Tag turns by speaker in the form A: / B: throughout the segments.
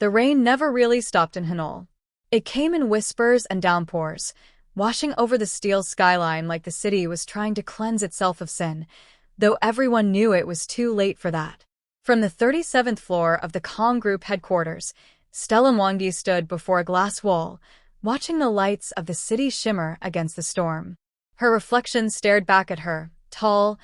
A: The rain never really stopped in Hanol. It came in whispers and downpours, washing over the steel skyline like the city was trying to cleanse itself of sin, though everyone knew it was too late for that. From the 37th floor of the Kong Group headquarters, Stella Mwangi stood before a glass wall, watching the lights of the city shimmer against the storm. Her reflection stared back at her, tall,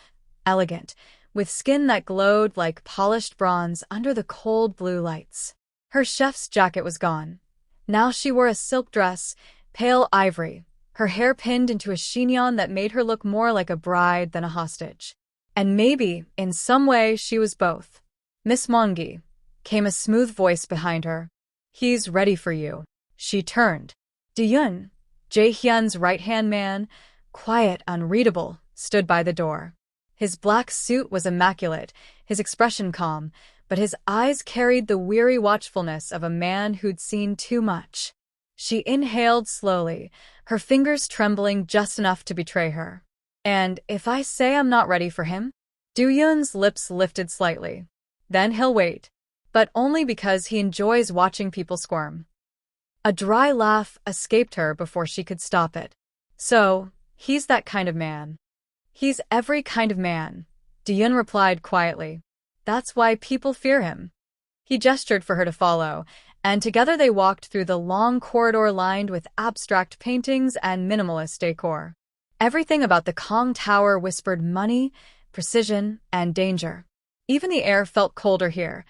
A: elegant, with skin that glowed like polished bronze under the cold blue lights. Her chef's jacket was gone. Now she wore a silk dress, pale ivory, her hair pinned into a chignon that made her look more like a bride than a hostage. And maybe, in some way, she was both. "Miss Mwangi," came a smooth voice behind her. "He's ready for you." She turned. Jae-Hyun, Jae-Hyun's right-hand man, quiet, unreadable, stood by the door. His black suit was immaculate, his expression calm, but his eyes carried the weary watchfulness of a man who'd seen too much. She inhaled slowly, her fingers trembling just enough to betray her. "And if I say I'm not ready for him?" Jae-Hyun's lips lifted slightly. "Then he'll wait. But only because he enjoys watching people squirm." A dry laugh escaped her before she could stop it. "So, he's that kind of man." "He's every kind of man," Jae-Hyun replied quietly. "That's why people fear him." He gestured for her to follow, and together they walked through the long corridor lined with abstract paintings and minimalist decor. Everything about the Kong Tower whispered money, precision, and danger. Even the air felt colder here,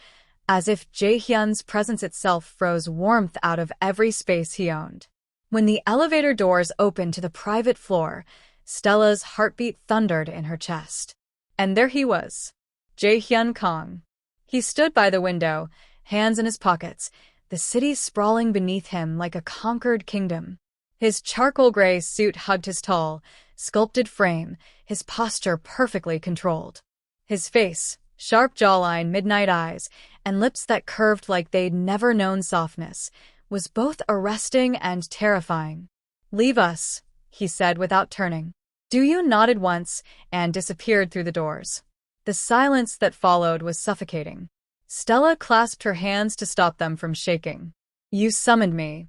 A: as if Jae-Hyun's presence itself froze warmth out of every space he owned. When the elevator doors opened to the private floor, Stella's heartbeat thundered in her chest. And there he was, Jae-Hyun Kong. He stood by the window, hands in his pockets, the city sprawling beneath him like a conquered kingdom. His charcoal gray suit hugged his tall, sculpted frame, his posture perfectly controlled. His face, sharp jawline, midnight eyes, and lips that curved like they'd never known softness, was both arresting and terrifying. "Leave us," he said without turning. Jae-Hyun nodded once and disappeared through the doors. The silence that followed was suffocating. Stella clasped her hands to stop them from shaking. "You summoned me."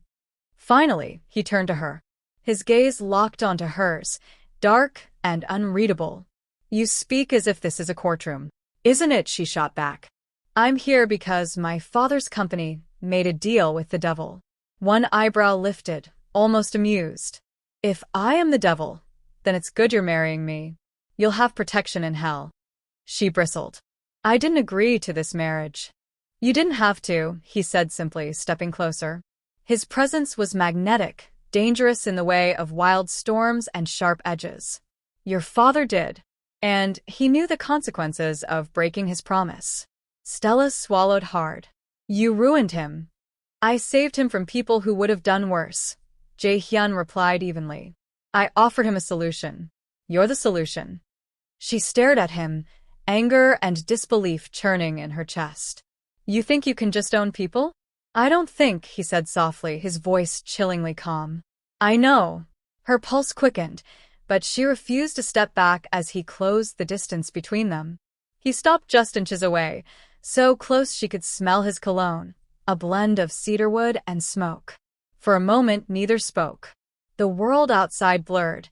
A: Finally, he turned to her. His gaze locked onto hers, dark and unreadable. "You speak as if this is a courtroom." "Isn't it?" she shot back. "I'm here because my father's company made a deal with the devil." One eyebrow lifted, almost amused. "If I am the devil, then it's good you're marrying me. You'll have protection in hell." She bristled. "I didn't agree to this marriage." "You didn't have to," he said simply, stepping closer. His presence was magnetic, dangerous in the way of wild storms and sharp edges. "Your father did. And he knew the consequences of breaking his promise." Stella swallowed hard. "You ruined him." "I saved him from people who would have done worse," Jae-Hyun replied evenly. "I offered him a solution." "You're the solution." She stared at him, anger and disbelief churning in her chest. "You think you can just own people?" "I don't think," he said softly, his voice chillingly calm. "I know." Her pulse quickened, but she refused to step back as he closed the distance between them. He stopped just inches away, so close she could smell his cologne, a blend of cedarwood and smoke. For a moment, neither spoke. The world outside blurred,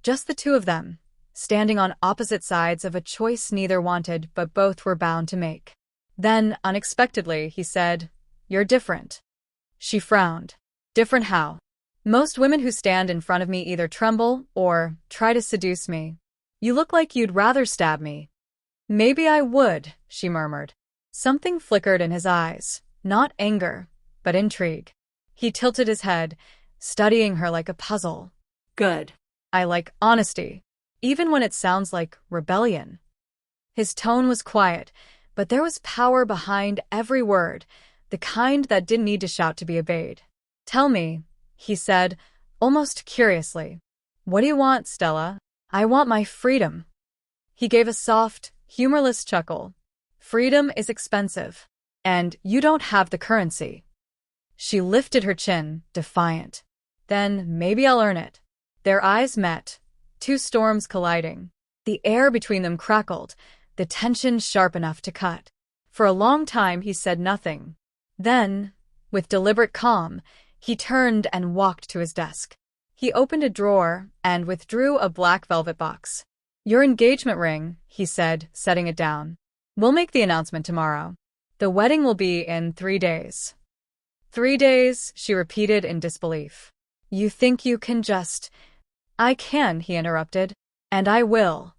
A: just the two of them, standing on opposite sides of a choice neither wanted but both were bound to make. Then, unexpectedly, he said, "You're different." She frowned. "Different how?" "Most women who stand in front of me either tremble or try to seduce me. You look like you'd rather stab me." "Maybe I would," she murmured. Something flickered in his eyes, not anger, but intrigue. He tilted his head, studying her like a puzzle. "Good. I like honesty, even when it sounds like rebellion." His tone was quiet, but there was power behind every word, the kind that didn't need to shout to be obeyed. "Tell me," he said, almost curiously. "What do you want, Stella?" "I want my freedom." He gave a soft, humorless chuckle. "Freedom is expensive. And you don't have the currency." She lifted her chin, defiant. "Then maybe I'll earn it." Their eyes met, two storms colliding. The air between them crackled, the tension sharp enough to cut. For a long time he said nothing. Then, With deliberate calm, he turned and walked to his desk. He opened a drawer and withdrew a black velvet box. "Your engagement ring," he said, setting it down. "We'll make the announcement tomorrow. The wedding will be in 3 days." 3 days, she repeated in disbelief. "You think you can just—" "I can," he interrupted. "And I will."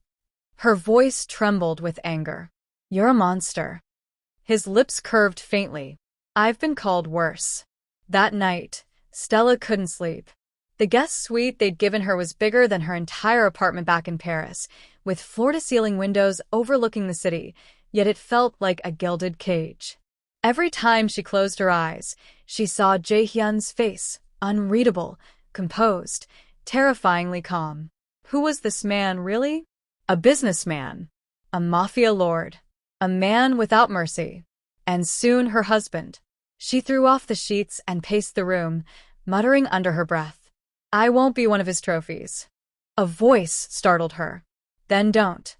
A: Her voice trembled with anger. "You're a monster." His lips curved faintly. "I've been called worse." That night, Stella couldn't sleep. The guest suite they'd given her was bigger than her entire apartment back in Paris, with floor-to-ceiling windows overlooking the city, yet it felt like a gilded cage. Every time she closed her eyes, she saw Jae-Hyun's face, unreadable, composed, terrifyingly calm. Who was this man, really? A businessman. A mafia lord. A man without mercy. And soon her husband. She threw off the sheets and paced the room, muttering under her breath, "I won't be one of his trophies." A voice startled her. "Then don't."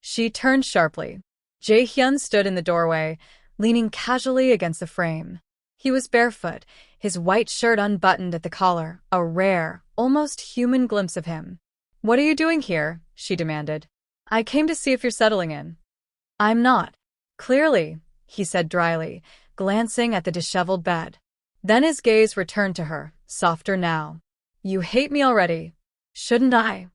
A: She turned sharply. Jae-Hyun stood in the doorway, leaning casually against the frame. He was barefoot, his white shirt unbuttoned at the collar, a rare, almost human glimpse of him. "What are you doing here?" she demanded. "I came to see if you're settling in." "I'm not." "Clearly," he said dryly, glancing at the disheveled bed. Then his gaze returned to her, softer now. "You hate me already." "Shouldn't I?"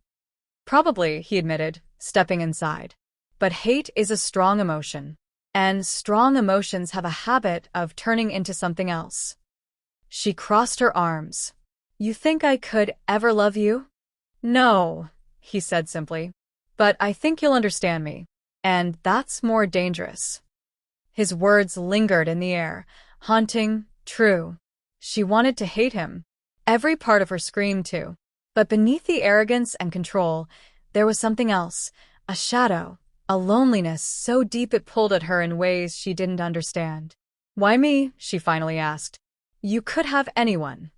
A: "Probably," he admitted, stepping inside. "But hate is a strong emotion. And strong emotions have a habit of turning into something else." She crossed her arms. "You think I could ever love you?" "No," he said simply. "But I think you'll understand me. And that's more dangerous." His words lingered in the air, haunting, true. She wanted to hate him. Every part of her screamed to. But beneath the arrogance and control, there was something else, a shadow, a loneliness so deep it pulled at her in ways she didn't understand. "Why me?" she finally asked. "You could have anyone."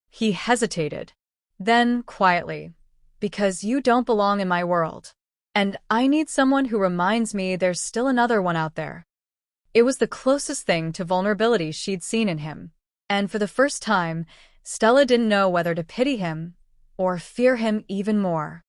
A: He hesitated. Then, quietly, "Because you don't belong in my world. And I need someone who reminds me there's still another one out there." It was the closest thing to vulnerability she'd seen in him. And for the first time, Stella didn't know whether to pity him or fear him even more.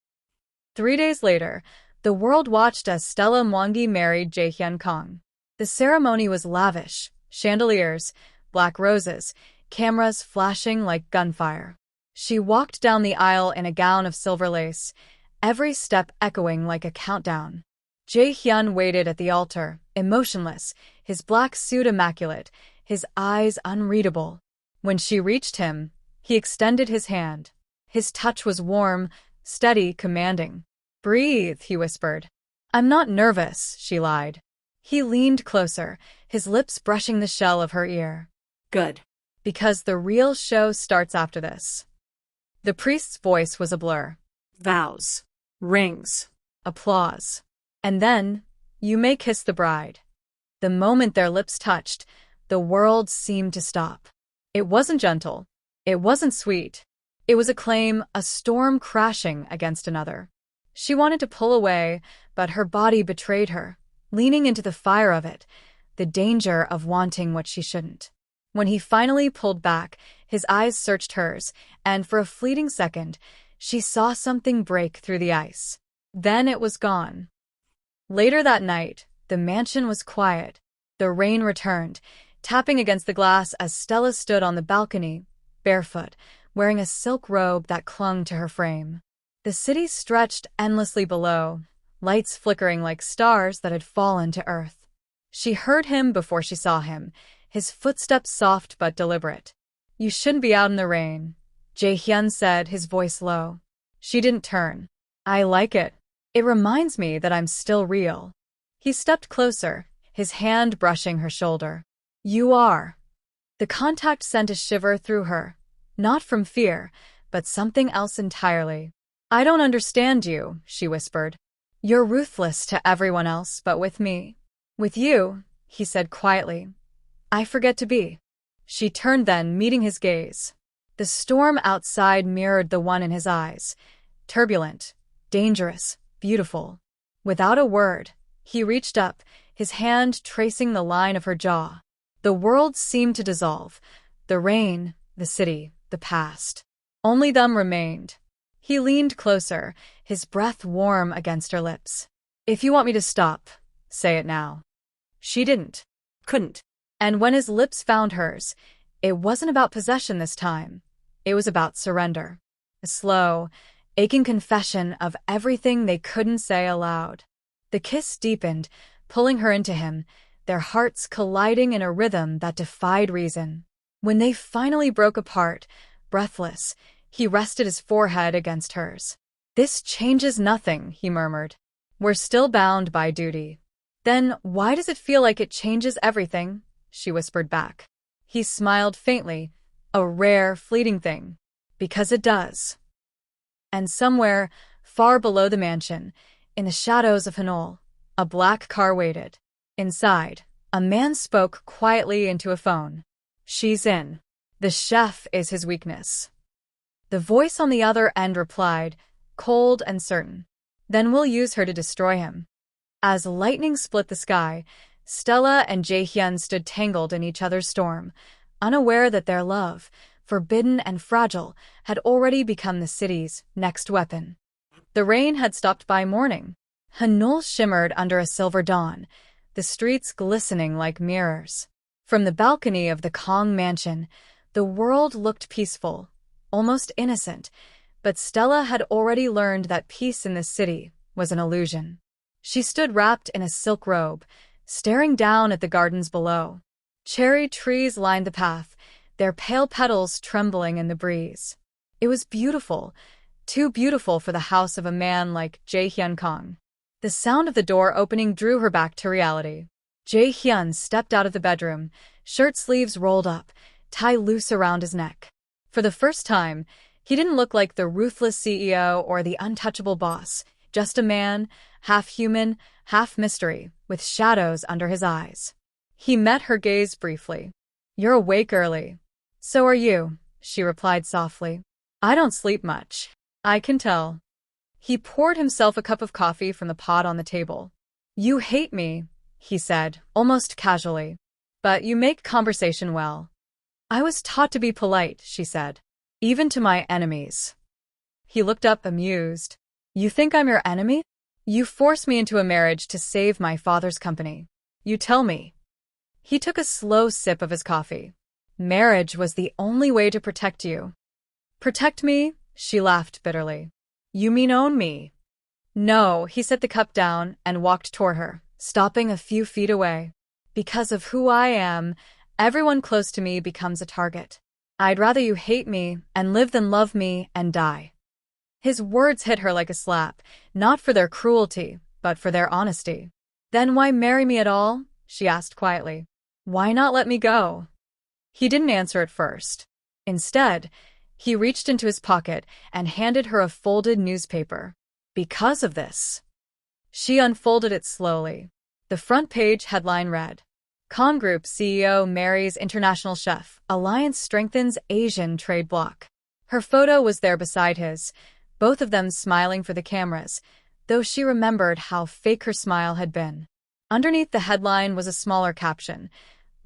A: 3 days later, the world watched as Stella Mwangi married Jae-Hyun Kang. The ceremony was lavish, chandeliers, black roses, cameras flashing like gunfire. She walked down the aisle in a gown of silver lace, every step echoing like a countdown. Jae-Hyun waited at the altar, emotionless, his black suit immaculate, his eyes unreadable. When she reached him, he extended his hand. His touch was warm, steady, commanding. "Breathe," he whispered. "I'm not nervous," she lied. He leaned closer, his lips brushing the shell of her ear. "Good. Because the real show starts after this." The priest's voice was a blur. "Vows. Rings. Applause. And then, you may kiss the bride." The moment their lips touched, the world seemed to stop. It wasn't gentle. It wasn't sweet. It was a claim, a storm crashing against another. She wanted to pull away, but her body betrayed her, leaning into the fire of it, the danger of wanting what she shouldn't. When he finally pulled back, his eyes searched hers, and for a fleeting second, she saw something break through the ice. Then it was gone. Later that night, the mansion was quiet. The rain returned, tapping against the glass as Stella stood on the balcony, barefoot, wearing a silk robe that clung to her frame. The city stretched endlessly below, lights flickering like stars that had fallen to earth. She heard him before she saw him, his footsteps soft but deliberate. "You shouldn't be out in the rain," Jae-Hyun said, his voice low. She didn't turn. "I like it. It reminds me that I'm still real." He stepped closer, his hand brushing her shoulder. "You are." The contact sent a shiver through her, not from fear, but something else entirely. "I don't understand you," she whispered. "You're ruthless to everyone else but with me." "With you," he said quietly, "I forget to be." She turned then, meeting his gaze. The storm outside mirrored the one in his eyes, turbulent, dangerous, beautiful. Without a word, he reached up, his hand tracing the line of her jaw. The world seemed to dissolve, The rain, the city, the past. Only them remained. He leaned closer, his breath warm against her lips. If you want me to stop, say it now. She didn't. Couldn't. And when his lips found hers, it wasn't about possession this time. It was about surrender. A slow, aching confession of everything they couldn't say aloud. The kiss deepened, pulling her into him, their hearts colliding in a rhythm that defied reason. When they finally broke apart, breathless, he rested his forehead against hers. This changes nothing, he murmured. We're still bound by duty. Then why does it feel like it changes everything? She whispered back. He smiled faintly, a rare, fleeting thing. Because it does. And somewhere, far below the mansion, in the shadows of Hanol, a black car waited. Inside, a man spoke quietly into a phone. She's in. The chef is his weakness. The voice on the other end replied, cold and certain. Then we'll use her to destroy him. As lightning split the sky, Stella and Jae-Hyun stood tangled in each other's storm, unaware that their love, forbidden and fragile, had already become the city's next weapon. The rain had stopped by morning. Hanol shimmered under a silver dawn, the streets glistening like mirrors. From the balcony of the Kong mansion, the world looked peaceful, almost innocent, but Stella had already learned that peace in this city was an illusion. She stood wrapped in a silk robe, staring down at the gardens below. Cherry trees lined the path, their pale petals trembling in the breeze. It was beautiful, too beautiful for the house of a man like Jae-Hyun Kong. The sound of the door opening drew her back to reality. Jae-Hyun stepped out of the bedroom, shirt sleeves rolled up, tie loose around his neck. For the first time, he didn't look like the ruthless CEO or the untouchable boss, just a man, half human, half mystery, with shadows under his eyes. He met her gaze briefly. You're awake early. So are you, she replied softly. I don't sleep much. I can tell. He poured himself a cup of coffee from the pot on the table. You hate me, he said, almost casually. But you make conversation well. I was taught to be polite, she said. Even to my enemies. He looked up amused. You think I'm your enemy? You force me into a marriage to save my father's company. You tell me. He took a slow sip of his coffee. Marriage was the only way to protect you. Protect me? She laughed bitterly. You mean own me? No, he set the cup down and walked toward her, stopping a few feet away. Because of who I am, everyone close to me becomes a target. I'd rather you hate me and live than love me and die. His words hit her like a slap, not for their cruelty, but for their honesty. Then why marry me at all? She asked quietly. Why not let me go? He didn't answer at first. Instead, he reached into his pocket and handed her a folded newspaper. Because of this. She unfolded it slowly. The front page headline read, Kong Group CEO marries international chef. Alliance strengthens Asian trade bloc. Her photo was there beside his, both of them smiling for the cameras, though she remembered how fake her smile had been. Underneath the headline was a smaller caption,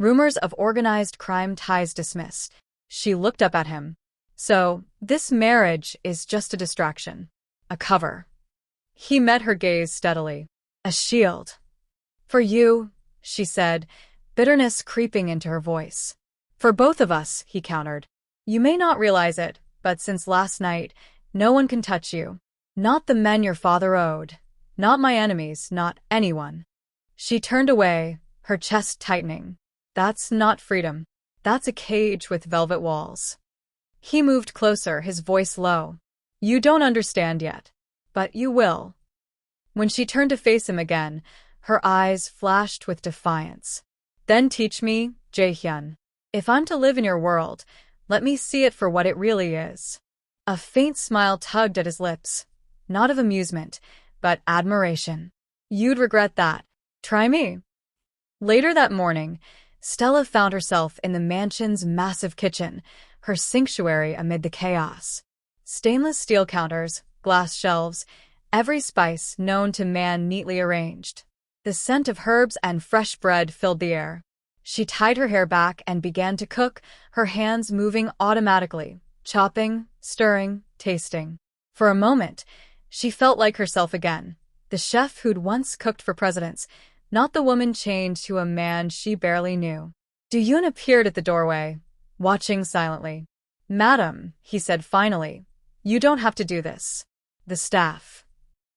A: Rumors of organized crime ties dismissed. She looked up at him. So, this marriage is just a distraction. A cover. He met her gaze steadily. A shield. For you, she said, bitterness creeping into her voice. For both of us, he countered. You may not realize it, but since last night, no one can touch you. Not the men your father owed. Not my enemies, not anyone. She turned away, her chest tightening. That's not freedom. That's a cage with velvet walls. He moved closer, his voice low. You don't understand yet. But you will. When she turned to face him again, her eyes flashed with defiance. Then teach me, Jae-Hyun. If I'm to live in your world, let me see it for what it really is. A faint smile tugged at his lips, not of amusement, but admiration. You'd regret that. Try me. Later that morning, Stella found herself in the mansion's massive kitchen, her sanctuary amid the chaos. Stainless steel counters, glass shelves, every spice known to man neatly arranged. The scent of herbs and fresh bread filled the air. She tied her hair back and began to cook, her hands moving automatically, chopping, stirring, tasting. For a moment, she felt like herself again, the chef who'd once cooked for presidents, not the woman chained to a man she barely knew. Jae-Hyun appeared at the doorway, watching silently. "Madam," he said finally, "you don't have to do this." The staff.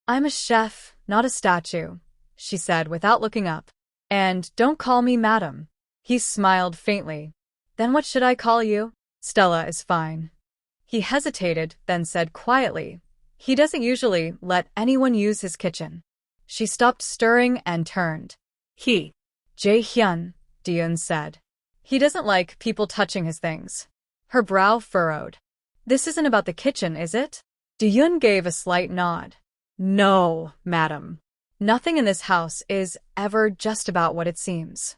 A: "I'm a chef, not a statue," she said without looking up. "And don't call me madam." He smiled faintly. "Then what should I call you?" "Stella is fine." He hesitated, then said quietly, "He doesn't usually let anyone use his kitchen." She stopped stirring and turned. "He." "Jae-Hyun," Jae-Hyun said. "He doesn't like people touching his things." Her brow furrowed. "This isn't about the kitchen, is it?" Jae-Hyun gave a slight nod. "No, madam. Nothing in this house is ever just about what it seems."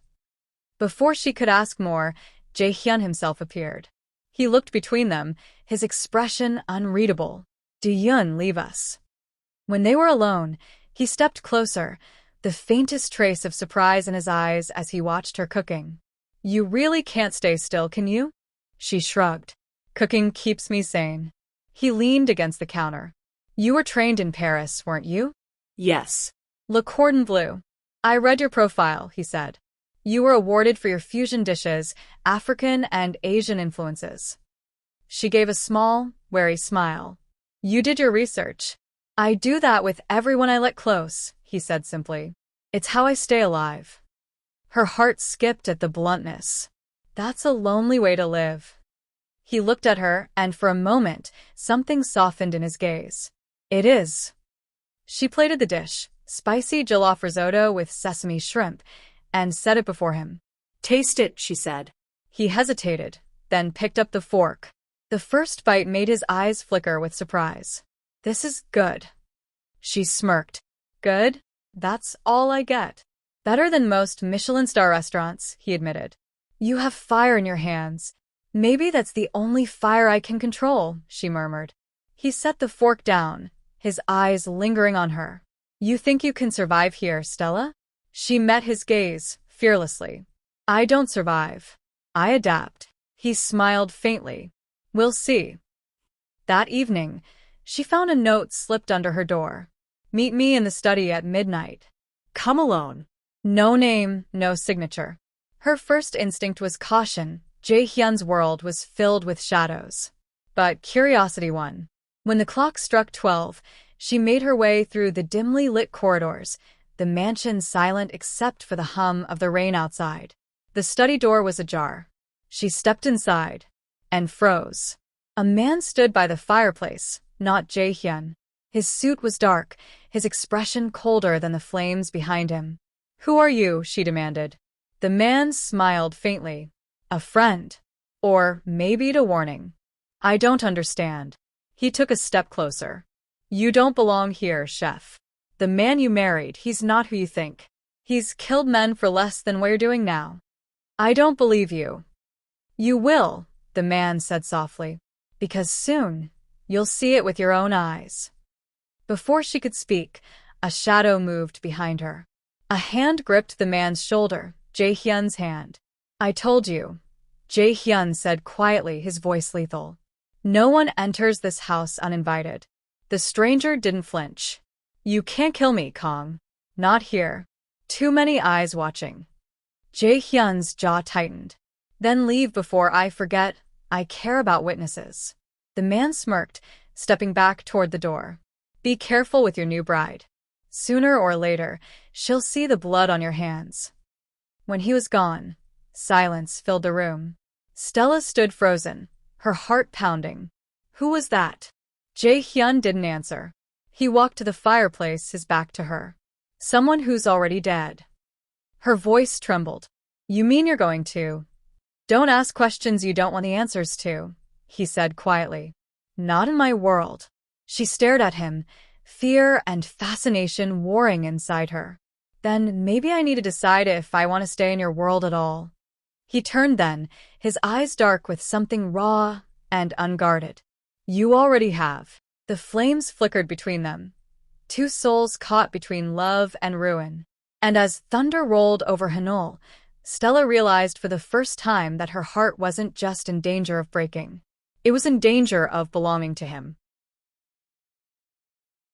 A: Before she could ask more, Jae-Hyun himself appeared. He looked between them, his expression unreadable. "Jae-Hyun, leave us." When they were alone, he stepped closer, the faintest trace of surprise in his eyes as he watched her cooking. "You really can't stay still, can you?" She shrugged. "Cooking keeps me sane." He leaned against the counter. "You were trained in Paris, weren't you?" "Yes." Le Cordon Bleu. "I read your profile," he said. "You were awarded for your fusion dishes, African and Asian influences." She gave a small, wary smile. "You did your research." "I do that with everyone I let close," he said simply. "It's how I stay alive." Her heart skipped at the bluntness. That's a lonely way to live. He looked at her, and for a moment, something softened in his gaze. "It is." She plated the dish, spicy jollof risotto with sesame shrimp, and set it before him. "Taste it," she said. He hesitated, then picked up the fork. The first bite made his eyes flicker with surprise. "This is good." She smirked. "Good? That's all I get." "Better than most Michelin star restaurants," he admitted. "You have fire in your hands." "Maybe that's the only fire I can control," she murmured. He set the fork down, his eyes lingering on her. "You think you can survive here, Stella?" She met his gaze, fearlessly. "I don't survive. I adapt." He smiled faintly. "We'll see." That evening, she found a note slipped under her door. "Meet me in the study at midnight. Come alone." No name, no signature. Her first instinct was caution. Jae-Hyun's world was filled with shadows. But curiosity won. When the clock struck 12, she made her way through the dimly lit corridors, the mansion silent except for the hum of the rain outside. The study door was ajar. She stepped inside and froze. A man stood by the fireplace, not Jae-Hyun. His suit was dark, his expression colder than the flames behind him. "Who are you?" she demanded. The man smiled faintly. "A friend. Or maybe a warning." "I don't understand." He took a step closer. "You don't belong here, chef. The man you married, he's not who you think. He's killed men for less than what you're doing now." "I don't believe you." "You will," the man said softly. "Because soon, you'll see it with your own eyes." Before she could speak, a shadow moved behind her. A hand gripped the man's shoulder, Jae-Hyun's hand. "I told you," Jae-Hyun said quietly, his voice lethal. "No one enters this house uninvited." The stranger didn't flinch. "You can't kill me, Kong. Not here. Too many eyes watching." Jae-Hyun's jaw tightened. "Then leave before I forget. I care about witnesses." The man smirked, stepping back toward the door. "Be careful with your new bride. Sooner or later, she'll see the blood on your hands." When he was gone, silence filled the room. Stella stood frozen, her heart pounding. "Who was that?" Jae-Hyun didn't answer. He walked to the fireplace, his back to her. "Someone who's already dead." Her voice trembled. "You mean you're going to?" "Don't ask questions you don't want the answers to," he said quietly. "Not in my world." She stared at him, fear and fascination warring inside her. "Then maybe I need to decide if I want to stay in your world at all." He turned then, his eyes dark with something raw and unguarded. "You already have." The flames flickered between them. Two souls caught between love and ruin. And as thunder rolled over Hanol, Stella realized for the first time that her heart wasn't just in danger of breaking. It was in danger of belonging to him.